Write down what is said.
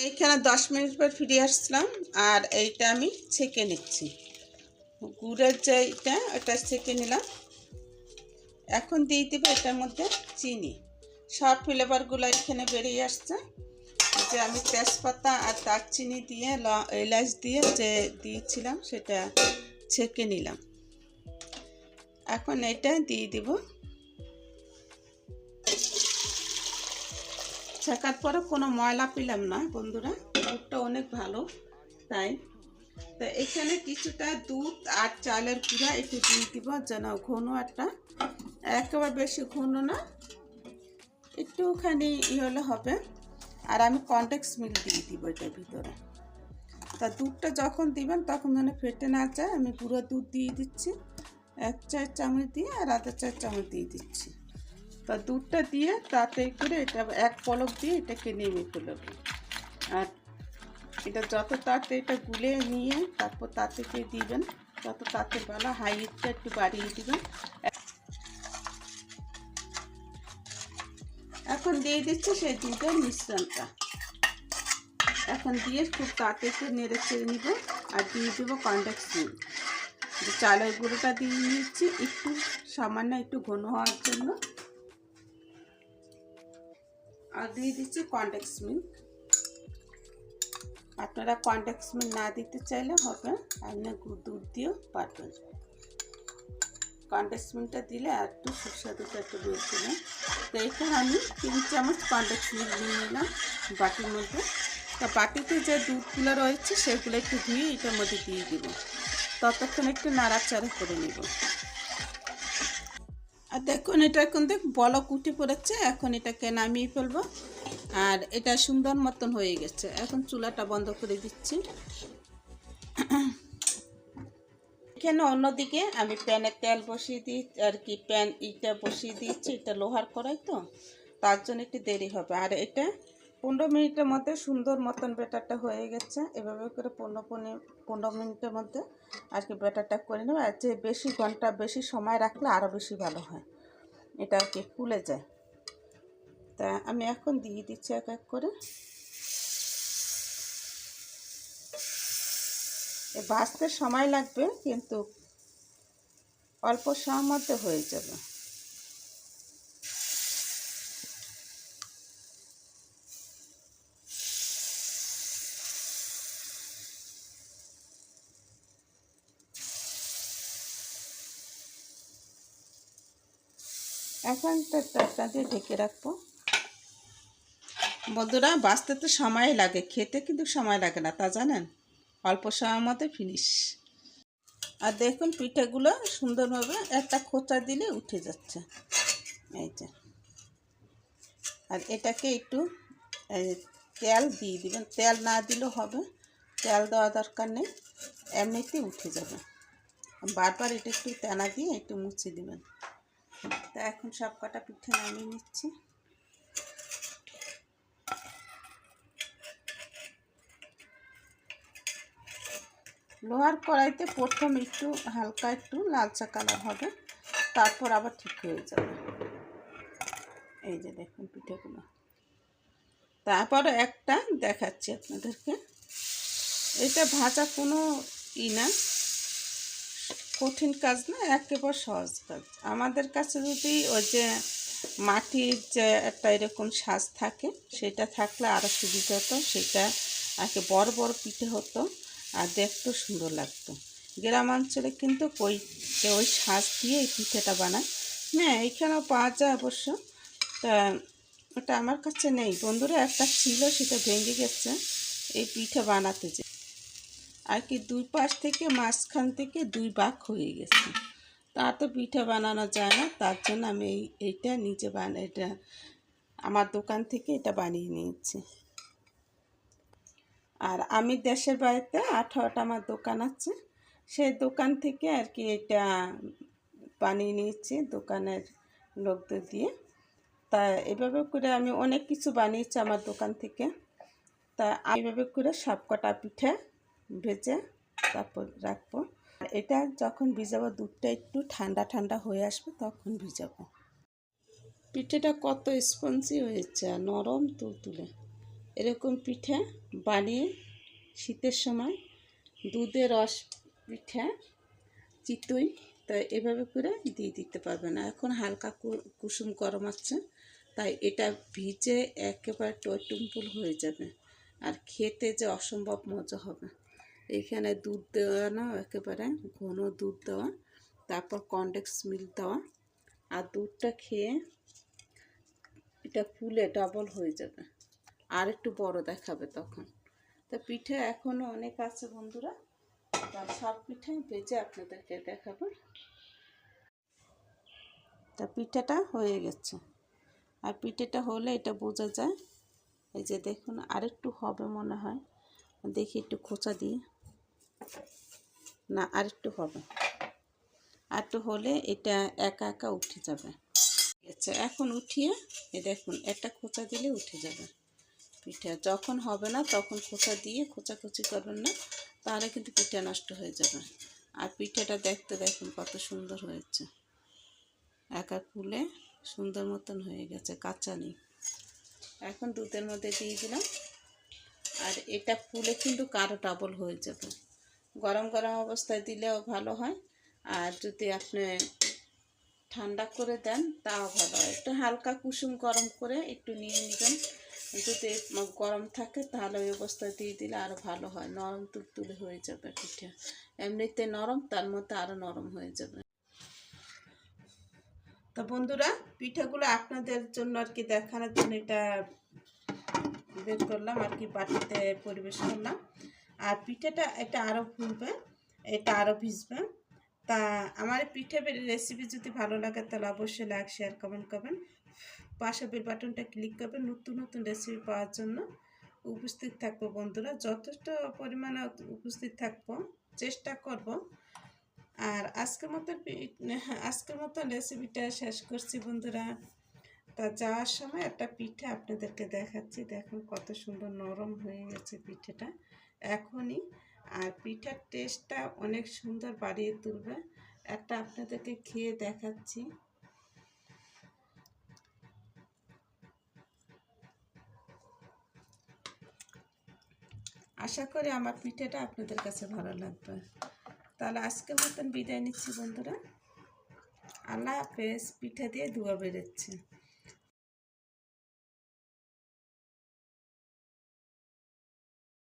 এখানে 10 মিনিট পর ফিরে আসলাম আর এইটা আমি ছেঁকে নিচ্ছি। গুড়ের যে এটা ছেঁকে নিলাম। এখন দিয়ে দেবো এটার মধ্যে চিনি। সব ফ্লেভারগুলো এখানে বেরিয়ে আসছে। যে আমি তেজপাতা আর দারচিনি দিয়ে এলাচ দিয়ে যে দিয়েছিলাম সেটা ছেঁকে নিলাম। এখন এটা দিয়ে দিব। ছেঁকার পরে কোনো ময়লা পেলাম না বন্ধুরা, দুধটা অনেক ভালো। তাই তো এখানে কিছুটা দুধ আর চালের গুঁড়া একটু দিয়ে দিব, যেন ঘন একটা, একেবারে বেশি ঘন না, একটুখানি হলে হবে। আর আমি কনডেন্স মিল্ক দিয়ে দিব এটার ভিতরে। তা দুধটা যখন দিবেন তখন যেন ফেটে না যায়, আমি গুঁড়ো দুধ দিয়ে দিচ্ছি 1 চা চামচ দিয়ে, আর আধা চা চামচ দিয়ে দিচ্ছি। তা দুধটা দিয়ে তাড়াতাড়ি করে এটা এক পলক দিয়ে এটাকে নেমে ফেলব। আর এটা যত তাড়াতাড়ি এটা গুলে নিয়ে তারপর তাড়াতাড়ি দিবেন, তত তাড়াতাড়ি ভালো। হাই হিটটা একটু বাড়িয়ে দিবেন। এখন দিয়ে দিচ্ছি সেই দুধের মিশ্রণটা। এখন দিয়ে খুব তাড়াতাড়ি নেড়ে চেড়ে নিব। আর দিয়ে দেবো কনডেন্স মিল্ক। চালের গুঁড়োটা দিয়ে নিচ্ছি একটু সামান্য একটু ঘন হওয়ার জন্য। আর দিয়ে দিচ্ছি কনডেন্স মিল্ক। আপনারা কনডেন্স মিল্ক না দিতে চাইলে হবে, আপনি দুধ দিয়েও পারবেন। কনডেন্স মিল্কটা দিলে আর একটু সুস্বাদুটা একটু বেশি না। তো এখানে আমি 3 চামচ কনডেন্স মিল্ক নিয়ে নিলাম বাটির মধ্যে। তা বাটিতে যে দুধগুলো রয়েছে সেগুলো একটু ধুয়ে এটার মধ্যে দিয়ে দিব। ততক্ষণ একটু নাড়াচাড়া করে নেব। আর দেখুন এটা কিন্তু বলক উঠে পড়েছে। এখন এটাকে নামিয়ে ফেলবো। আর এটা সুন্দর মতন হয়ে গেছে। এখন চুলাটা বন্ধ করে দিচ্ছি। এখানে অন্যদিকে আমি প্যানে তেল বসিয়ে দিই, আর কি প্যান বসিয়ে দিয়েছি। এটা লোহার কড়াই তো, তার জন্য একটু দেরি হবে। আর এটা 15 মিনিটের মধ্যে সুন্দর মতন ব্যাটারটা হয়ে গেছে। এভাবে করে 15 মিনিটের মধ্যে আর কি ব্যাটারটা করে নেব। আর যে বেশি ঘন্টা বেশি সময় রাখলে আরও বেশি ভালো হয়, এটা আর কি ফুলে যায়। তা আমি এখন দিয়ে দিচ্ছি এক এক করে। ভাজতে সময় লাগবে, কিন্তু অল্প সময়ের মধ্যে হয়ে যাবে। এখন একটা দিয়ে ঢেকে রাখবো। বন্ধুরা, বাঁচতে তো সময় লাগে, খেতে কিন্তু সময় লাগে না, তা জানেন? অল্প সময়ের মধ্যে ফিনিশ। আর দেখুন পিঠেগুলো সুন্দরভাবে একটা খোঁচা দিলে উঠে যাচ্ছে, এই যে। আর এটাকে একটু তেল দিয়ে দিবেন। তেল না দিলেও হবে, তেল দেওয়া দরকার নেই, এমনিতেই উঠে যাবে। বারবার এটা একটু তেনা দিয়ে একটু মুছে দিবেন। তা এখন সব কটা পিঠে নামিয়ে নিচ্ছি। লোহার কড়াইতে প্রথম একটু হালকা একটু লালচা কালার হবে, তারপর আবার ঠিক হয়ে যাবে। এই যে দেখুন পিঠেগুলো। তারপর একটা দেখাচ্ছি আপনাদেরকে। এটা ভাজা কোনো না, কঠিন কাজ না, একেবারে সহজ কাজ। আমাদের কাছে যদি ওই যে মাটির যে একটা এরকম সাজ থাকে, সেটা থাকলে আরও সুবিধা হতো। সেটা আগে বড় বড় পিঠে হতো আর দেখতেও সুন্দর লাগতো। গ্রামাঞ্চলে কিন্তু ওই সাজ দিয়ে এই পিঠেটা বানায়। হ্যাঁ, এখানেও পাওয়া যায় অবশ্য। তা ওটা আমার কাছে নেই বন্ধুরা, একটা ছিল, সেটা ভেঙে গেছে এই পিঠে বানাতে যে। আর কি 2 পাশ থেকে মাঝখান থেকে 2 ভাগ হয়ে গেছে। তা তো পিঠা বানানো যায় না, তার জন্য আমি এইটা নিজে এটা আমার দোকান থেকে এটা বানিয়ে নিয়েছি। আর আমি দেশের বাড়িতে 18টা আমার দোকান আছে, সেই দোকান থেকে আর কি এটা বানিয়ে নিয়েছি দোকানের লোকদের দিয়ে। তা এভাবে করে আমি অনেক কিছু বানিয়েছি আমার দোকান থেকে। তা এইভাবে করে সব কটা পিঠে ভেজে তারপর রাখবো। এটা যখন ভিজাবো, দুধটা একটু ঠান্ডা ঠান্ডা হয়ে আসবে, তখন ভিজাবো। পিঠেটা কত স্পঞ্জি হয়েছে, নরম তুলতুলে। এরকম পিঠে বানিয়ে শীতের সময় দুধের রস পিঠে চিতই তো এভাবে করে দিয়ে দিতে পারবেন। এখন হালকা কুসুম গরম আছে, তাই এটা ভিজে একেবারে টইটুম্পুল হয়ে যাবে আর খেতে যে অসম্ভব মজা হবে। এখানে দুধ দেওয়ানো, একেবারে ঘন দুধ দেওয়া, তারপর কনডেন্স মিল্ক দেওয়া, আর দুধটা খেয়ে এটা ফুলে ডবল হয়ে যাবে আর একটু বড় দেখাবে তখন। তো পিঠে এখনও অনেক আছে বন্ধুরা, তার সব পিঠে ভেজে আপনাদেরকে দেখাবো। তা পিঠেটা হয়ে গেছে, আর পিঠেটা হলে এটা বোঝা যায়। এই যে দেখুন আরেকটু হবে মনে হয়, দেখি একটু খোঁচা দিয়ে, না আরেকটু হবে, আরেকটু হলে এটা একা একা উঠে যাবে। আচ্ছা এখন উঠিয়ে এই দেখুন একটা খোঁচা দিলে উঠে যাবে পিঠা। যখন হবে না তখন খোঁচা দিয়ে খোঁচাখুচি করবেন না, তাহলে কিন্তু পিঠা নষ্ট হয়ে যাবে। আর পিঠাটা দেখতে দেখুন কত সুন্দর হয়েছে, একা ফুলে সুন্দর মতন হয়ে গেছে, কাঁচা নেই। এখন দুধের মধ্যে দিয়ে দিলাম, আর এটা ফুলে কিন্তু কারো ডাবল হয়ে যাবে। গরম গরম অবস্থায় দিলেও ভালো হয়, আর যদি আপনি ঠান্ডা করে দেন তাও ভালো হয়। একটু হালকা কুসুম গরম করে একটু নিয়ে নেবেন, যদি গরম থাকে তাহলে ওই অবস্থায় দিয়ে দিলে আরও ভালো হয়, নরম তুলতুলে হয়ে যাবে পিঠে। এমনিতে নরম, তার মধ্যে আরও নরম হয়ে যাবে। তো বন্ধুরা পিঠাগুলো আপনাদের জন্য আর কি দেখানোর জন্য এটা বের করলাম আর কি, বাটিতে পরিবেশ করলাম। আর পিঠাটা এটা আরও ফুলবে, এটা আরও ভিজবে। তা আমার পিঠে রেসিপি যদি ভালো লাগে তাহলে অবশ্যই লাইক শেয়ার কমেন্ট করবেন, পাশে বেল বাটনটা ক্লিক করবেন নতুন নতুন রেসিপি পাওয়ার জন্য। উপস্থিত থাকবো বন্ধুরা, যথেষ্ট পরিমাণে উপস্থিত থাকবো, চেষ্টা করব। আর আজকের মতো রেসিপিটা শেষ করছি বন্ধুরা। তা যাওয়ার সময় একটা পিঠে আপনাদেরকে দেখাচ্ছি, দেখুন কত সুন্দর নরম হয়ে গেছে পিঠেটা এখনই। আর পিঠার টেস্টটা অনেক সুন্দর বাড়িয়ে তুলবে। একটা আপনাদেরকে খেয়ে দেখাচ্ছি। আশা করি আমার পিঠেটা আপনাদের কাছে ভালো লাগবে। তাহলে আজকের মতন বিদায় নিচ্ছি বন্ধুরা। আল্লাহ হাফেজ। পিঠে দিয়ে ধোয়া বেরোচ্ছে।